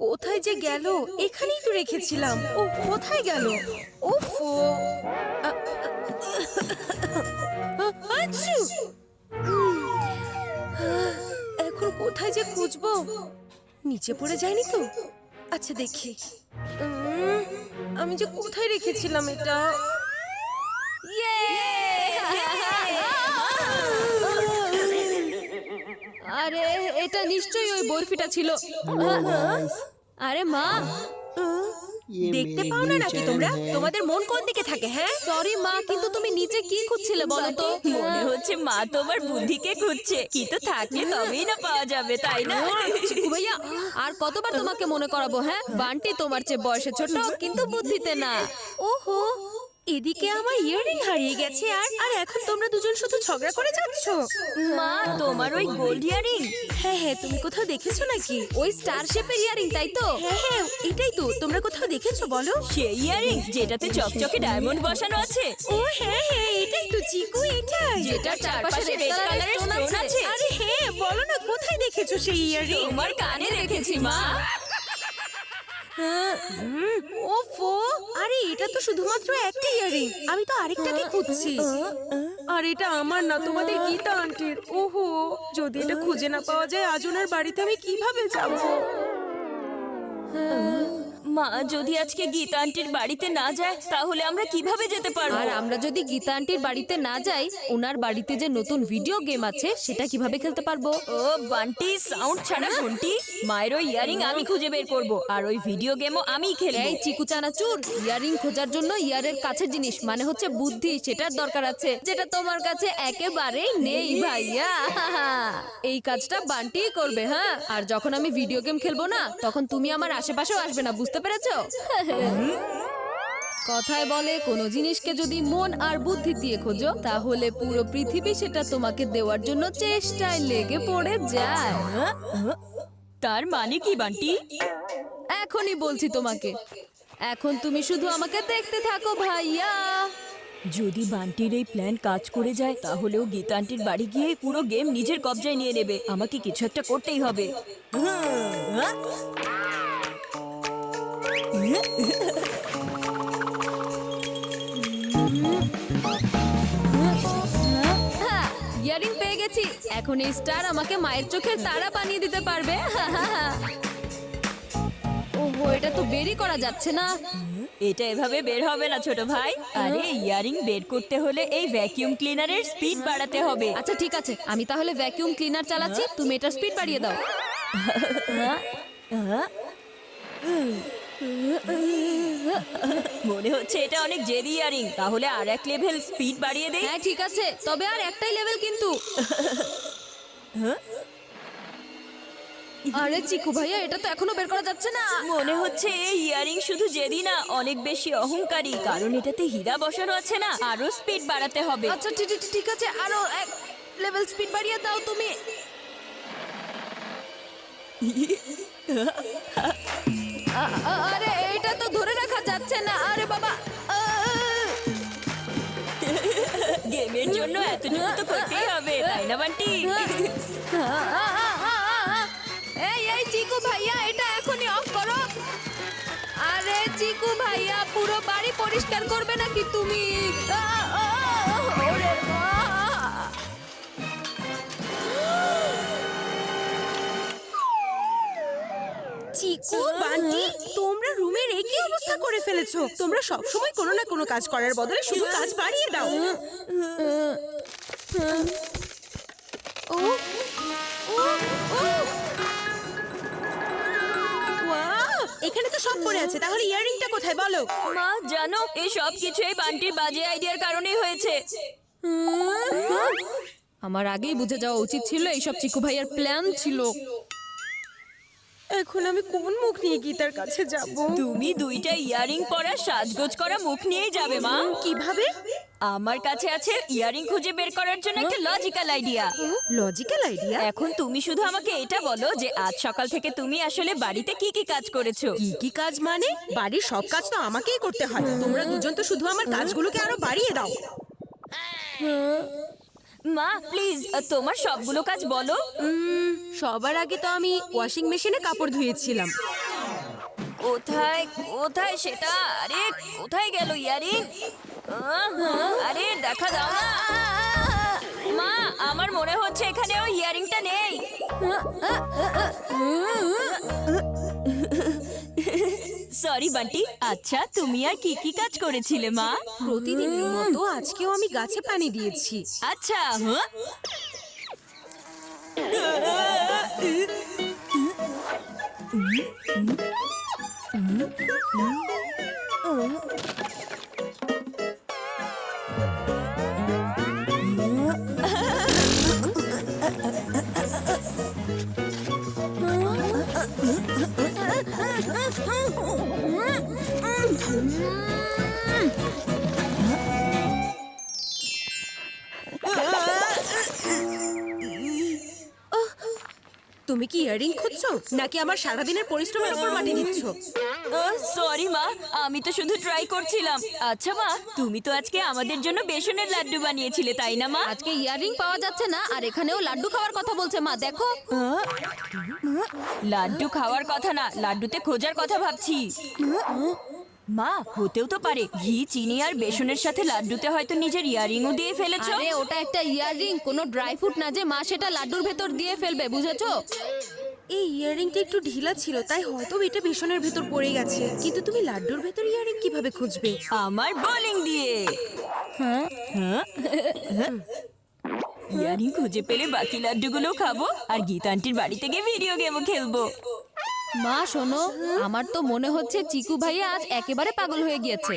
কোথায় যে গেল? এখানেই তো রেখেছিলাম। ও কোথায় গেল? ওফো! আচ্ছু! এখন কোথায় যে খুঁজবো? নিচে পড়ে যায়নি তো? আচ্ছা দেখি। আমি যে কোথায় রেখেছিলাম এটা? আরে এটা নিশ্চয়ই ওই বরফিটা ছিল। আরে মা, দেখতে পাও না নাকি তোমরা? তোমাদের মন কোন দিকে থাকে? হ্যাঁ, সরি মা, কিন্তু তুমি নিচে কি খুঁজছিলে বলো তো? মনে হচ্ছে মা তোমার বুদ্ধিকে খুঁজছে, কিন্তু থাকলে তবেই না পাওয়া যাবে, তাই না? চিকু ভাইয়া, আর কতবার তোমাকে মনে করাবো? হ্যাঁ, বান্টি তোমার চেয়ে বয়সে ছোট, কিন্তু বুদ্ধিতে না। ওহো, এদিকে আমার ইয়াররিং হারিয়ে গেছে আর আর এখন তোমরা দুজন শুধু ঝগড়া করে যাচ্ছ। মা তোমার ওই গোল্ড ইয়ারিং? হ্যাঁ হ্যাঁ, তুমি কোথাও দেখেছো নাকি? ওই স্টার শেপের ইয়ারিং, তাই তো? হ্যাঁ হ্যাঁ, এটাই তো। তোমরা কোথাও দেখেছো বলো? সেই ইয়ারিং যেটাতে চকচকে ডায়মন্ড বসানো আছে? ও হ্যাঁ হ্যাঁ, এটাই তো চিকু, এটাই। যেটার চারপাশে রেড কালারের স্টোন আছে? আরে হ্যাঁ, বলো না কোথায় দেখেছো সেই ইয়াররিং? তোমার কানে রেখেছি মা। ওফো, আরে এটা তো শুধুমাত্র একটা ইয়াররিং। আমি তো আরেকটাকে খুঁজছি। আর এটা আমার না, তোমাদের গীতা আন্টির। ওহো, যদি এটা খুঁজে না পাওয়া যায় আজ ওনার বাড়িতে আমি কিভাবে যাব? মা যদি আজকে গীতা আন্টির বাড়িতে না যায় তাহলে আমরা কিভাবে যেতে পারবো? আর আমরা যদি গীতা আন্টির বাড়িতে না যাই, ওনার বাড়িতে যে নতুন ভিডিও গেম আছে সেটা কিভাবে খেলতে পারবো? ও বান্টি, সাউন্ড ছাড়া ঘন্টি। মায়ের ওই ইয়ারিং আমি খুঁজে বের করব, আর ওই ভিডিও গেমও আমিই খেলবো। এই চিকু চানাচুর, ইয়ারিং খোঁজার জন্য ইয়ারের কাছের জিনিস মানে হচ্ছে বুদ্ধি, সেটার দরকার আছে, যেটা তোমার কাছে একেবারেই নেই ভাইয়া। এই কাজটা বান্টিই করবে। হ্যাঁ, আর যখন আমি ভিডিও গেম খেলবো না, তখন তুমি আমার আশেপাশেও আসবে না, বুঝতে পেরেছো? কথায় বলে, কোনো জিনিসকে যদি মন আর বুদ্ধি দিয়ে খোঁজো, তাহলে পুরো পৃথিবী সেটা তোমাকে দেওয়ার জন্য চেষ্টায় লেগে পড়ে যায়। তার মানে কি বান্টি? এখনই বলছি তোমাকে। এখন তুমি শুধু আমাকে দেখতে থাকো ভাইয়া। যদি বান্টির এই প্ল্যান কাজ করে যায় তাহলেও গীতা আন্টির বাড়ি গিয়ে পুরো গেম নিজের কবজায় নিয়ে নেবে। আমাকে কিছু একটা করতেই হবে। হ্যাঁ, ইয়ারিং পেয়ে গেছি। এখন এই স্টার আমাকে মায়ের চোখের তারা বানিয়ে দিতে পারবে। ওহো, এটা তো বেরই করা যাচ্ছে না। এটা এভাবে বের হবে না ছোট ভাই। আরে ইয়ারিং বের করতে হলে এই ভ্যাকিউম ক্লিনারের স্পিড বাড়াতে হবে। আচ্ছা ঠিক আছে, আমি তাহলে ভ্যাকিউম ক্লিনার চালাচ্ছি, তুমি এটার স্পিড বাড়িয়ে দাও। মনে হচ্ছে এটা অনেক জেদি ইয়ারিং, তাহলে আর এক লেভেল স্পিড বাড়িয়ে দেই। হ্যাঁ ঠিক আছে, তবে আর একটাই লেভেল কিন্তু। আরে চিকু ভাইয়া, এটা তো এখনো বের করা যাচ্ছে না। মনে হচ্ছে এই ইয়ারিং শুধু জেদি না, অনেক বেশি অহংকারী, কারণ এটাতে হীরা বসানো আছে না। আরো স্পিড বাড়াতে হবে। আচ্ছা ঠিক আছে, আরো এক লেভেল স্পিড বাড়িয়ে দাও তুমি। আরে এটা তো ধরে রাখা যাচ্ছে না। আরে বাবা, গেমের জন্য এতটুকু তো করতেই হবে, তাই না বান্টি? এই চিকু ভাইয়া, এটা এখনই অফ করো। আরে চিকু ভাইয়া, পুরো বাড়ি পরিষ্কার করবে নাকি তুমি? ওরে মা! চিকু, বান্টি, তোমরা রুমের একই অবস্থা করে ফেলেছো। তোমরা সব সময় কোনো না কোনো কাজ করার বদলে শুধু কাজ বাড়িয়ে দাও। ও ও ও, ওয়াও, এখানে তো সব পড়ে আছে। তাহলে ইয়াররিংটা কোথায় বলো? মা জানো, এই সব কিছু এই বান্টির বাজে আইডিয়ার কারণেই হয়েছে। আমার আগেই বুঝে যাওয়া উচিত ছিল, এইসব চিকু ভাইয়ার প্ল্যান ছিল। এখন আমি কোন মুখ নিয়ে গীতার কাছে যাব? তুমি দুইটা ইয়ারিং পরা সাজগোজ করা মুখ নিয়েই যাবে মা। কিভাবে? আমার কাছে আছে ইয়ারিং খুঁজে বের করার জন্য একটা লজিক্যাল আইডিয়া। Logical idea? এখন তুমি শুধু আমাকে এটা বলো যে আজ সকাল থেকে তুমি আসলে বাড়িতে কি কি কাজ করেছো। কি কি কাজ মানে? বাড়ির সব কাজ তো আমাকেই করতে হয়। তোমরা দুজন তো শুধু আমার কাজগুলোকে আরো বাড়িয়ে দাও। মা প্লিজ তোমার সবগুলো কাজ বলো। সবার আগে তো আমি ওয়াশিং মেশিনে কাপড় ধুয়েছিলাম। কোথায় কোথায় সেটা? আরে কোথায় গেল ইয়ারিং? আরে দেখা দাও না। মা, আমার মনে হচ্ছে এখানে ওই ইয়ারিংটা নেই। সরি বান্টি। আচ্ছা, তুমি আর কি কি কাজ করেছিলে মা? প্রতিদিনের মতো আজকেও আমি গাছে পানি দিয়েছি। আচ্ছা, তুমি কি ইয়ারিং খুঁজছো নাকি আমার সারাদিনের পরিশ্রমের উপর মাটি দিচ্ছ? সরি মা, আমি তো শুধু ট্রাই করছিলাম। আচ্ছা মা, তুমি তো আজকে আমাদের জন্য বেসনের লাড্ডু বানিয়েছিলে, তাই না মা? আজকে ইয়াররিং পাওয়া যাচ্ছে না আর এখানেও লাড্ডু খাওয়ার কথা বলছে মা, দেখো। লাড্ডু খাওয়ার কথা না, লাড্ডুতে খোঁজার কথা ভাবছি। মা, হতেও তো পারে ঘি, চিনি আর বেসনের সাথে লাড্ডুতে হয়তো নিজের ইয়ারিংও দিয়ে ফেলেছো। আরে ওটা একটা ইয়াররিং, কোনো ড্রাই ফ্রুট না যে মা সেটা লাড্ডুর ভেতর দিয়ে ফেলবে, বুঝেছো? এই ইয়ারিংটা একটু ঢিলা ছিল, তাই হয়তো এটা বেসনের ভেতর পড়ে গেছে। কিন্তু তুমি লাড্ডুর ভেতর ইয়ারিং কিভাবে খুঁজবে? আমার বোলিং দিয়ে। ইয়ারিং খুঁজে পেলে বাকি লাড্ডুগুলো খাবো আর গীতা আন্টির বাড়িতে গিয়ে ভিডিও গেমও খেলবো। মা শোনো, আমার তো মনে হচ্ছে চিকু ভাইয়া আজ একেবারে পাগল হয়ে গিয়েছে।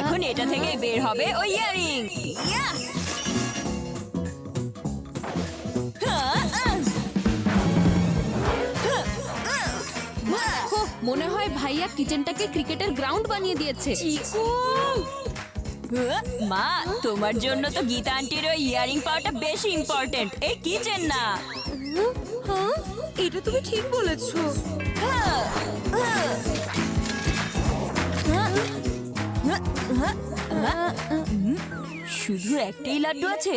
এখন এটা থেকে বের হবে ওই ইয়ারিং। মনে হয় ভাইয়া কিচেনটাকে ক্রিকেটের গ্রাউন্ড বানিয়ে দিয়েছে। চিকু, মা, তোমার জন্য তো গীতা আন্টির ওই ইয়ারিং পাওয়াটা বেশি ইম্পর্টেন্ট, এই কিচেন না। হ্যাঁ এটা তুমি ঠিক বলেছো। শুধু একটাই লাড্ডু আছে,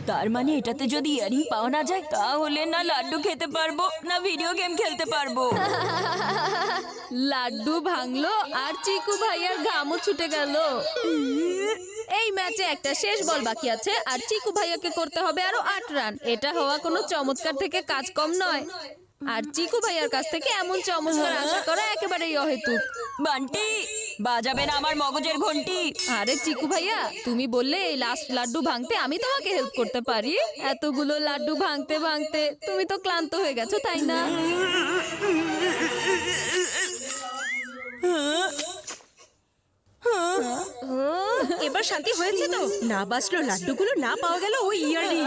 তার মানে এটাতে যদি ইয়ারিং পাওয়া না যায় তাহলে না লাড্ডু খেতে পারবো না ভিডিও গেম খেলতে পারবো। লাড্ডু ভাঙলো আর চিকু ভাইয়ার ঘামও ছুটে গেল। এই ম্যাচে একটা শেষ বল বাকি আছে আর চিকু ভাইয়াকে করতে হবে আরো 8 রান। এটা হওয়া কোনো চমৎকার থেকে কাজ কম নয়। আর চিকু ভাইয়ার কাছ থেকে এমন চমৎকার আশা করা একেবারেই অহেতুক। বান্টি, বাজাবে না আমার মগজের ঘন্টি। আরে চিকু ভাইয়া, তুমি বললে এই লাস্ট লাড্ডু ভাঙতে আমি তোমাকে হেল্প করতে পারি। এতগুলো লাড্ডু ভাঙতে ভাঙতে তুমি তো ক্লান্ত হয়ে গেছো, তাই না? এবার শান্তি হয়েছে তো? না বাঁচলো লাড্ডুগুলো, না পাওয়া গেল ওই ইয়ারিং।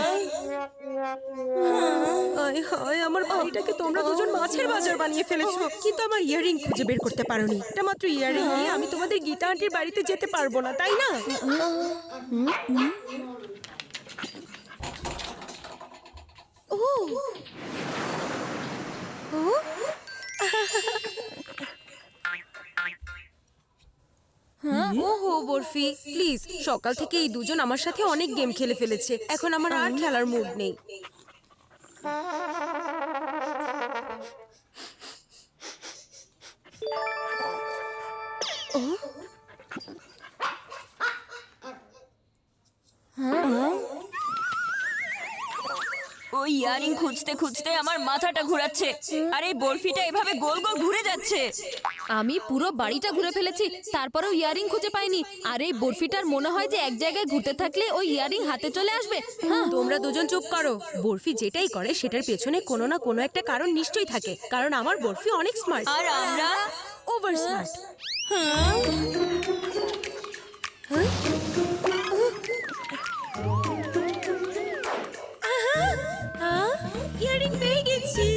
হায় হায়, আমার বাড়িটাকে তোমরা দুজন মাছের বাজার বানিয়ে ফেলেছো, কিন্তু আমার ইয়ারিং খুঁজে বের করতে পারোনি। এটা মাত্র ইয়ারিং নিয়ে আমি তোমাদের গীতা আন্টির বাড়িতে যেতে পারবো না, তাই না? ও ও ওহো বরফি, প্লিজ, সকাল থেকে এই দুজন আমার সাথে অনেক গেম খেলে ফেলেছে, এখন আমার আর খেলার মুড নেই। ওই ইয়ারিং খুঁজতে খুঁজতে আমার মাথাটা ঘোরাচ্ছে আর এই বরফিটা এভাবে গোল গোল ঘুরে যাচ্ছে। আমি পুরো বাড়িটা ঘুরে ফেলেছি, তারপরেও ইয়ারিং খুঁজে পাইনি। আর এই বরফিটার মনে হয় যে এক জায়গায় ঘুরতে থাকলে ওই ইয়ারিং হাতে চলে আসবে। তোমরা দুজন চুপ করো। বরফি যেটাই করে সেটার পেছনে কোনো না কোনো একটা কারণ নিশ্চয়ই থাকে, কারণ আমার বরফি অনেক স্মার্ট। আর আমরা ওভার স্মার্ট। ইয়ারিং পেয়ে গেছি।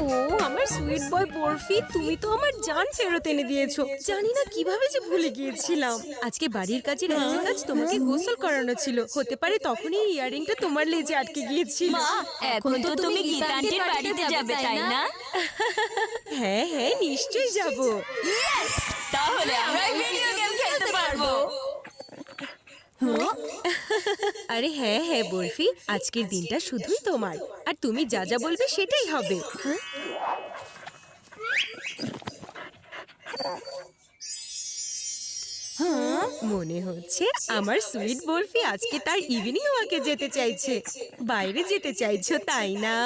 ও আমার সুইট বয় বরফি, বরফি, তুমি তো আমার জান ফেরত এনে দিয়েছো। জানি না কিভাবে যে ভুলে গিয়েছিলাম। আজকে বাড়ির কাজের একটা কাজ তোমাকে গোসল করানো ছিল, হতে পারে তখনই এই ইয়ারিংটা তোমার লেজে আটকে গিয়েছিল। মা, এখন তো তুমি গীতা আন্টির বাড়িতে যাবে তাই না? হ্যাঁ হ্যাঁ, নিশ্চয়ই যাব। তাহলে আমরা ভিডিও গেম খেলতে পারবো। আরে হ্যাঁ হ্যাঁ বরফি, আজকের দিনটা শুধুই তোমার, আর তুমি যা যা বলবে সেটাই হবে। মনে হচ্ছে আমার সুইট বরফি আজকে তার ইভিনিং ওয়াকে যেতে চাইছে। বাইরে যেতে চাইছো তাই না?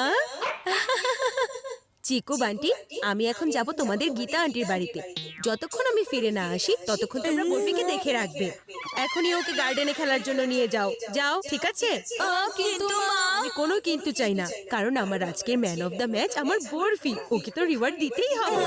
চিকু বান্টি, আমি এখন যাব তোমাদের গীতা আন্টির বাড়িতে। যতক্ষণ আমি ফিরে না আসি ততক্ষণ তোমরা বরফিকে দেখে রাখবে। এখনই ওকে গার্ডেনে খেলার জন্য নিয়ে যাও। যাও, ঠিক আছে? কিন্তু মা, আমি কোনো কিন্তু চাই না, কারণ আমার আজকের ম্যান অফ দ্য ম্যাচ আমার বরফি। ওকে তো রিওয়ার্ড দিতেই হবে।